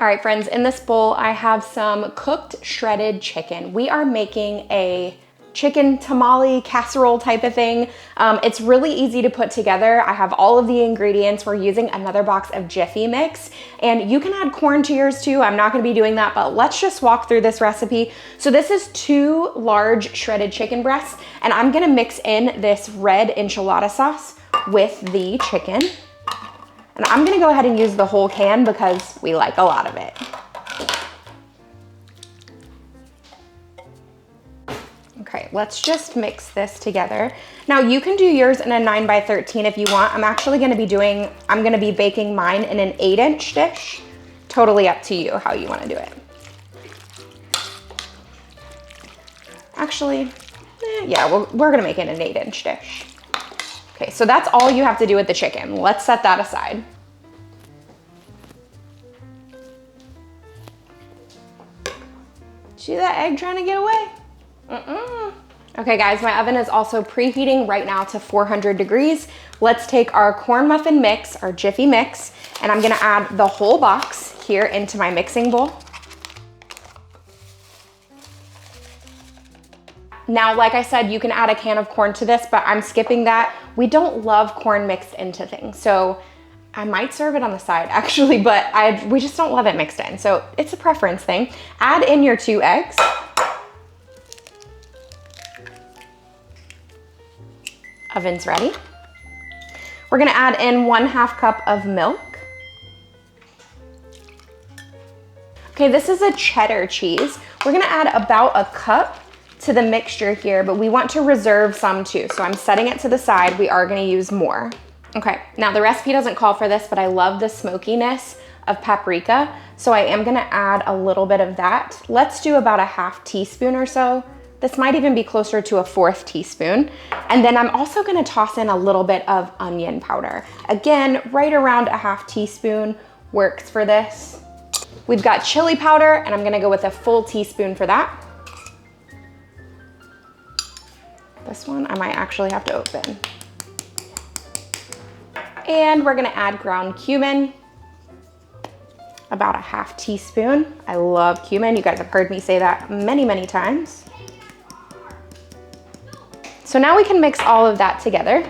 All right, friends, in this bowl, I have some cooked shredded chicken. We are making a chicken tamale casserole type of thing. It's really easy to put together. I have all of the ingredients. We're using another box of Jiffy mix, and you can add corn to yours too. I'm not gonna be doing that, but let's just walk through this recipe. So this is 2 large shredded chicken breasts, and I'm gonna mix in this red enchilada sauce with the chicken. And I'm gonna go ahead and use the whole can because we like a lot of it. Okay, let's just mix this together. Now you can do yours in a 9x13 if you want. I'm gonna be baking mine in an 8-inch dish. Totally up to you how you wanna do it. Actually, yeah, we're gonna make it an 8-inch dish. Okay, so that's all you have to do with the chicken. Let's set that aside. See that egg trying to get away? Okay guys, my oven is also preheating right now to 400 degrees. Let's take our corn muffin mix, our Jiffy mix, and I'm gonna add the whole box here into my mixing bowl. Now, like I said, you can add a can of corn to this, but I'm skipping that. We don't love corn mixed into things, so I might serve it on the side actually, but we just don't love it mixed in, so it's a preference thing. Add in your 2 eggs. Oven's ready. We're gonna add in 1/2 cup of milk. Okay, this is a cheddar cheese. We're gonna add about a cup to the mixture here, but we want to reserve some too. So I'm setting it to the side. We are gonna use more. Okay, now the recipe doesn't call for this, but I love the smokiness of paprika. So I am gonna add a little bit of that. Let's do about a 1/2 teaspoon or so. This might even be closer to a 1/4 teaspoon. And then I'm also gonna toss in a little bit of onion powder. Again, right around a 1/2 teaspoon works for this. We've got chili powder, and I'm gonna go with a full teaspoon for that. This one I might actually have to open. And we're gonna add ground cumin, about a 1/2 teaspoon. I love cumin. You guys have heard me say that many, many times. So now we can mix all of that together.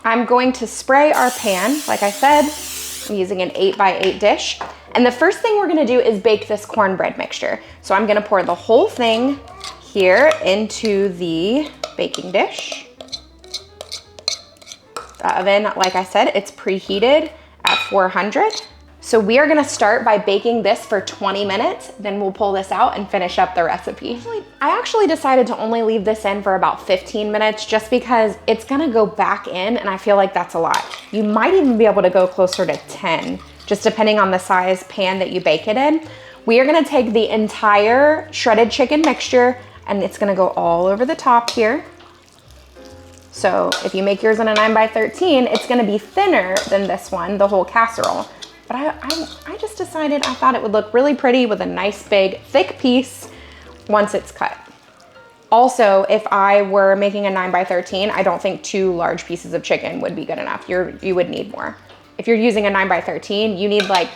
I'm going to spray our pan, like I said. I'm using an 8x8 dish. And the first thing we're gonna do is bake this cornbread mixture. So I'm gonna pour the whole thing here into the baking dish. The oven, like I said, it's preheated at 400. So we are gonna start by baking this for 20 minutes, then we'll pull this out and finish up the recipe. I actually decided to only leave this in for about 15 minutes just because it's gonna go back in, and I feel like that's a lot. You might even be able to go closer to 10, just depending on the size pan that you bake it in. We are gonna take the entire shredded chicken mixture, and it's gonna go all over the top here. So if you make yours in a 9x13, it's gonna be thinner than this one, the whole casserole. But I just decided I thought it would look really pretty with a nice big thick piece once it's cut. Also, if I were making a 9x13, I don't think 2 large pieces of chicken would be good enough. You would need more. If you're using a 9x13, you need like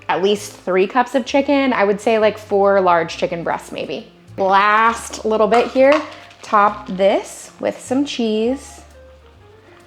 at least 3 cups of chicken. I would say like 4 large chicken breasts maybe. Last little bit here, top this with some cheese.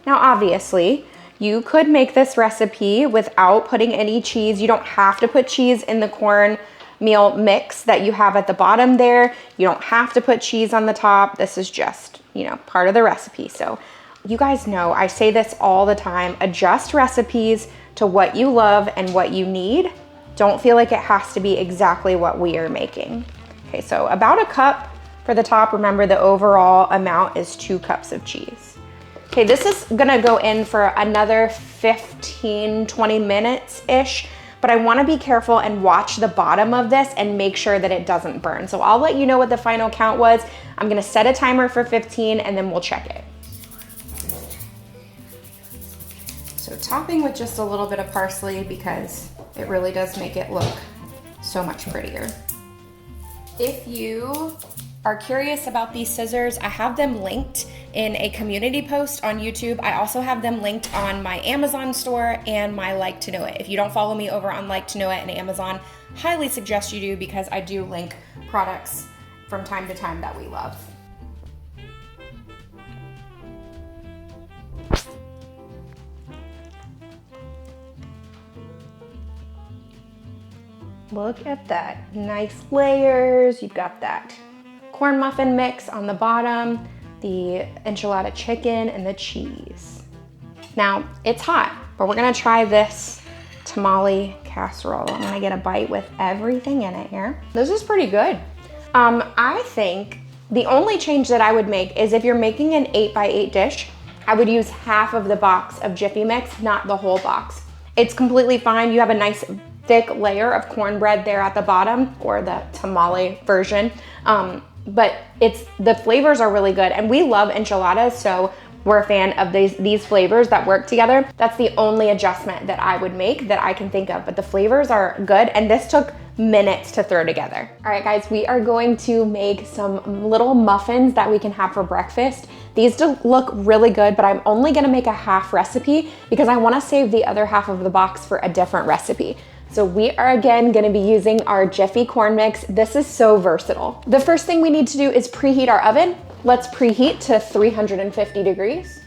Now obviously, you could make this recipe without putting any cheese. You don't have to put cheese in the cornmeal mix that you have at the bottom there. You don't have to put cheese on the top. This is just, you know, part of the recipe. So you guys know, I say this all the time, adjust recipes to what you love and what you need. Don't feel like it has to be exactly what we are making. Okay, so about a cup for the top. Remember, the overall amount is 2 cups of cheese. Okay, this is gonna go in for another 15, 20 minutes-ish, but I wanna be careful and watch the bottom of this and make sure that it doesn't burn. So I'll let you know what the final count was. I'm gonna set a timer for 15 and then we'll check it. So topping with just a little bit of parsley because it really does make it look so much prettier. If you are curious about these scissors, I have them linked in a community post on YouTube. I also have them linked on my Amazon store and my Like to Know It. If you don't follow me over on Like to Know It and Amazon, highly suggest you do, because I do link products from time to time that we love. Look at that, nice layers. You've got that corn muffin mix on the bottom, the enchilada chicken, and the cheese. Now, it's hot, but we're gonna try this tamale casserole. I'm gonna get a bite with everything in it here. This is pretty good. I think the only change that I would make is if you're making an 8x8 dish, I would use half of the box of Jiffy mix, not the whole box. It's completely fine. You have a nice thick layer of cornbread there at the bottom, or the tamale version. But the flavors are really good, and we love enchiladas, so we're a fan of these flavors that work together. That's the only adjustment that I would make that I can think of, but the flavors are good, and this took minutes to throw together. All right, guys, we are going to make some little muffins that we can have for breakfast. These look really good, but I'm only gonna make a half recipe because I wanna save the other half of the box for a different recipe. So we are again gonna be using our Jiffy corn mix. This is so versatile. The first thing we need to do is preheat our oven. Let's preheat to 350 degrees.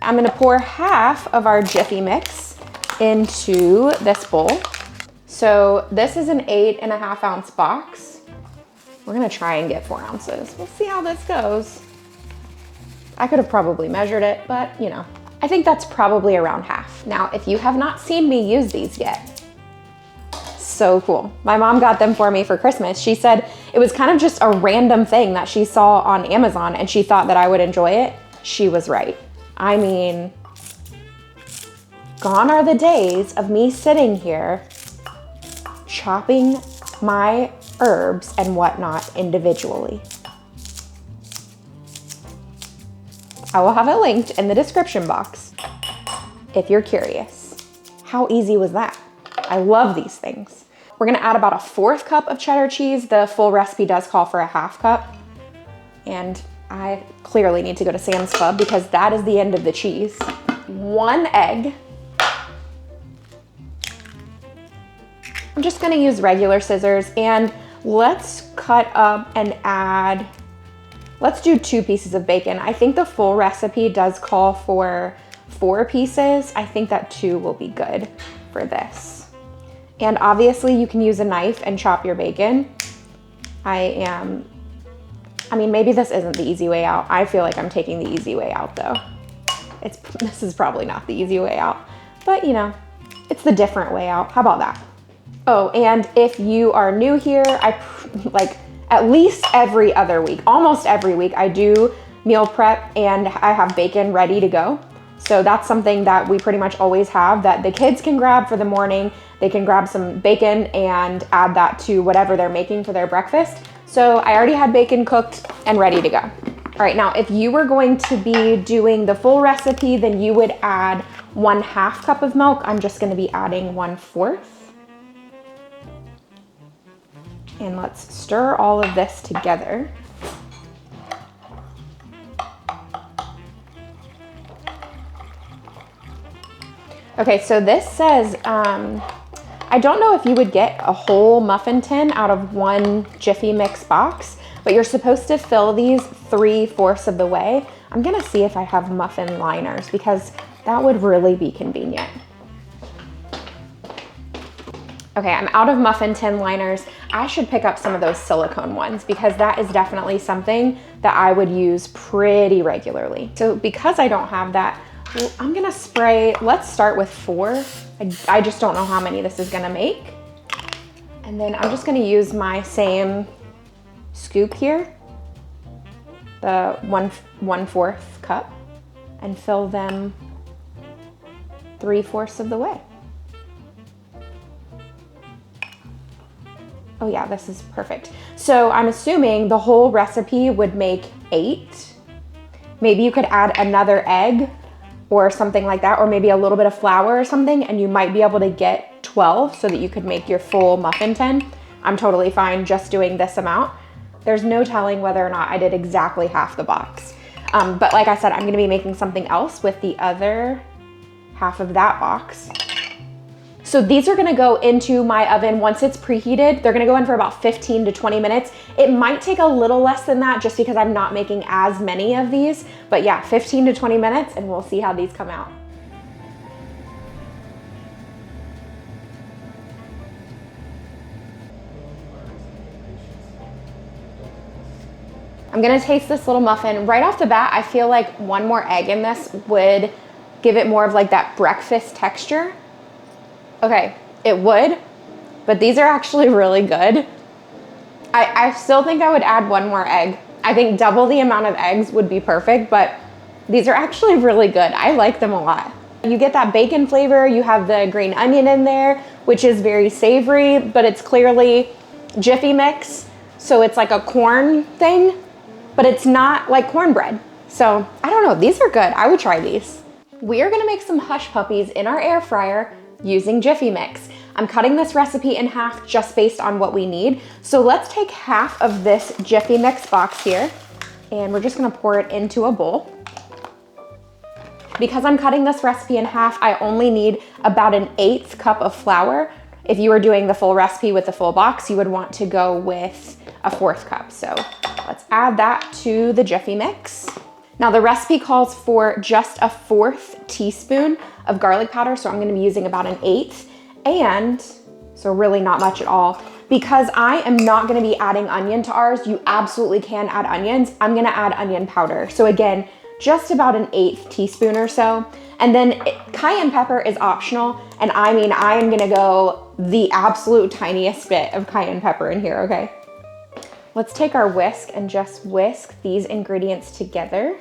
I'm gonna pour half of our Jiffy mix into this bowl. So this is an 8.5 ounce box. We're gonna try and get 4 ounces. We'll see how this goes. I could have probably measured it, but you know, I think that's probably around half. Now, if you have not seen me use these yet, so cool. My mom got them for me for Christmas. She said it was kind of just a random thing that she saw on Amazon and she thought that I would enjoy it. She was right. I mean, gone are the days of me sitting here chopping my herbs and whatnot individually. I will have it linked in the description box if you're curious. How easy was that? I love these things. We're gonna add about a 1/4 cup of cheddar cheese. The full recipe does call for a 1/2 cup. And I clearly need to go to Sam's Club because that is the end of the cheese. 1 egg. I'm just gonna use regular scissors, and let's cut up and add, let's do 2 pieces of bacon. I think the full recipe does call for 4 pieces. I think that 2 will be good for this. And obviously you can use a knife and chop your bacon. I mean, maybe this isn't the easy way out. I feel like I'm taking the easy way out though. This is probably not the easy way out, but you know, it's the different way out. How about that? Oh, and if you are new here, like at least every other week, almost every week, I do meal prep and I have bacon ready to go. So that's something that we pretty much always have that the kids can grab for the morning. They can grab some bacon and add that to whatever they're making for their breakfast. So I already had bacon cooked and ready to go. All right, now if you were going to be doing the full recipe, then you would add 1/2 cup of milk. I'm just gonna be adding 1/4. And let's stir all of this together. Okay, so this says, I don't know if you would get a whole muffin tin out of 1 Jiffy mix box, but you're supposed to fill these 3/4 of the way. I'm gonna see if I have muffin liners because that would really be convenient. Okay, I'm out of muffin tin liners. I should pick up some of those silicone ones because that is definitely something that I would use pretty regularly. So because I don't have that, I'm gonna spray, let's start with 4. I just don't know how many this is gonna make. And then I'm just gonna use my same scoop here, the 1/4 cup, and fill them 3/4 of the way. Oh yeah, this is perfect. So I'm assuming the whole recipe would make 8. Maybe you could add another egg or something like that, or maybe a little bit of flour or something, and you might be able to get 12 so that you could make your full muffin tin. I'm totally fine just doing this amount. there's no telling whether or not I did exactly half the box. But like I said, I'm gonna be making something else with the other half of that box. So these are gonna go into my oven once it's preheated. They're gonna go in for about 15 to 20 minutes. It might take a little less than that just because I'm not making as many of these. But yeah, 15 to 20 minutes and we'll see how these come out. I'm gonna taste this little muffin. Right off the bat, I feel like one more egg in this would give it more of like that breakfast texture. Okay, it would, but these are actually really good. I still think I would add one more egg. I think double the amount of eggs would be perfect, but these are actually really good. I like them a lot. You get that bacon flavor, you have the green onion in there, which is very savory, but it's clearly Jiffy mix, so it's like a corn thing, but it's not like cornbread. So I don't know, these are good. I would try these. We are gonna make some hush puppies in our air fryer using Jiffy mix. I'm cutting this recipe in half just based on what we need. So let's take half of this Jiffy mix box here and we're just gonna pour it into a bowl. Because I'm cutting this recipe in half, I only need about an 1/8 cup of flour. If you were doing the full recipe with the full box, you would want to go with a 1/4 cup. So let's add that to the Jiffy mix. Now the recipe calls for just a 1/4 teaspoon of garlic powder, so I'm gonna be using about an 1/8, and so really not much at all. Because I am not gonna be adding onion to ours, you absolutely can add onions. I'm gonna add onion powder. So again, just about an 1/8 teaspoon or so. And then cayenne pepper is optional, and I mean, I am gonna go the absolute tiniest bit of cayenne pepper in here, okay? Let's take our whisk and just whisk these ingredients together.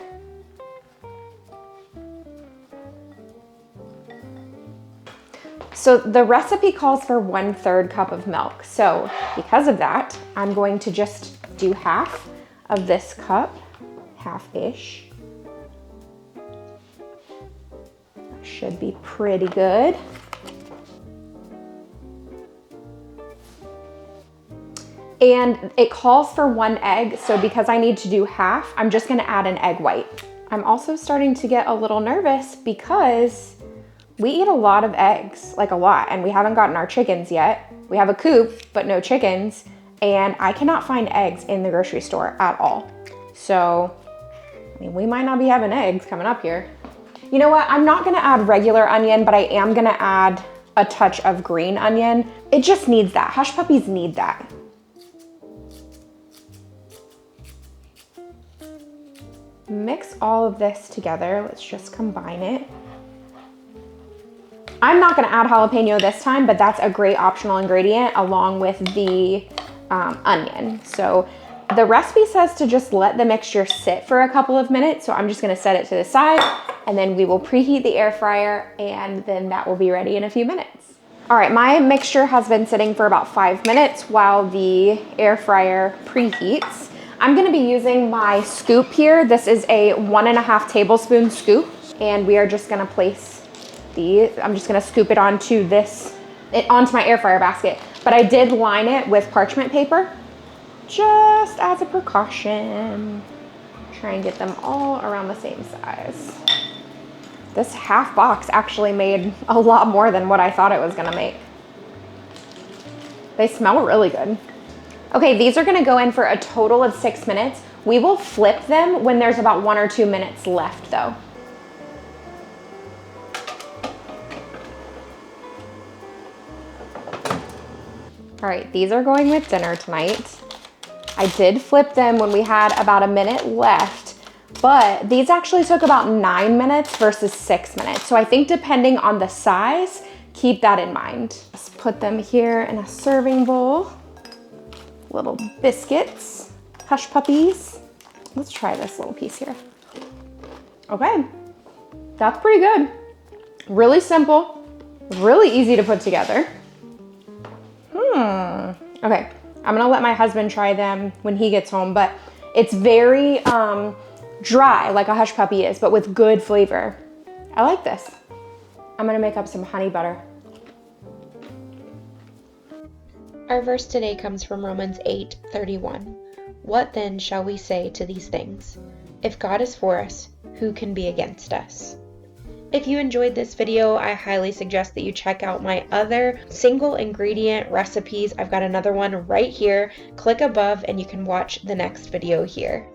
So the recipe calls for 1/3 cup of milk. So because of that, I'm going to just do half of this cup, half-ish. Should be pretty good. And it calls for 1 egg, so because I need to do half, I'm just gonna add an egg white. I'm also starting to get a little nervous because we eat a lot of eggs, like a lot, and we haven't gotten our chickens yet. We have a coop, but no chickens, and I cannot find eggs in the grocery store at all. So, I mean, we might not be having eggs coming up here. You know what, I'm not gonna add regular onion, but I am gonna add a touch of green onion. It just needs that, hush puppies need that. Mix all of this together, let's just combine it. I'm not gonna add jalapeno this time, but that's a great optional ingredient along with the onion. So the recipe says to just let the mixture sit for a couple of minutes. So I'm just gonna set it to the side and then we will preheat the air fryer and then that will be ready in a few minutes. All right, my mixture has been sitting for about 5 minutes while the air fryer preheats. I'm gonna be using my scoop here. This is a 1.5 tablespoon scoop and we are just gonna place I'm just gonna scoop it onto onto my air fryer basket. But I did line it with parchment paper, just as a precaution. Try and get them all around the same size. This half box actually made a lot more than what I thought it was gonna make. They smell really good. Okay, these are gonna go in for a total of 6 minutes. We will flip them when there's about 1 or 2 minutes left though. All right, these are going with dinner tonight. I did flip them when we had about a minute left, but these actually took about 9 minutes versus 6 minutes. So I think depending on the size, keep that in mind. Just put them here in a serving bowl. Little biscuits, hush puppies. Let's try this little piece here. Okay, that's pretty good. Really simple, really easy to put together. Okay, I'm gonna let my husband try them when he gets home, but it's very dry like a hush puppy is, but with good flavor. I like this. I'm gonna make up some honey butter. Our verse today comes from Romans 8:31. What then shall we say to these things? If God is for us, who can be against us? If you enjoyed this video, I highly suggest that you check out my other single ingredient recipes. I've got another one right here. Click above and you can watch the next video here.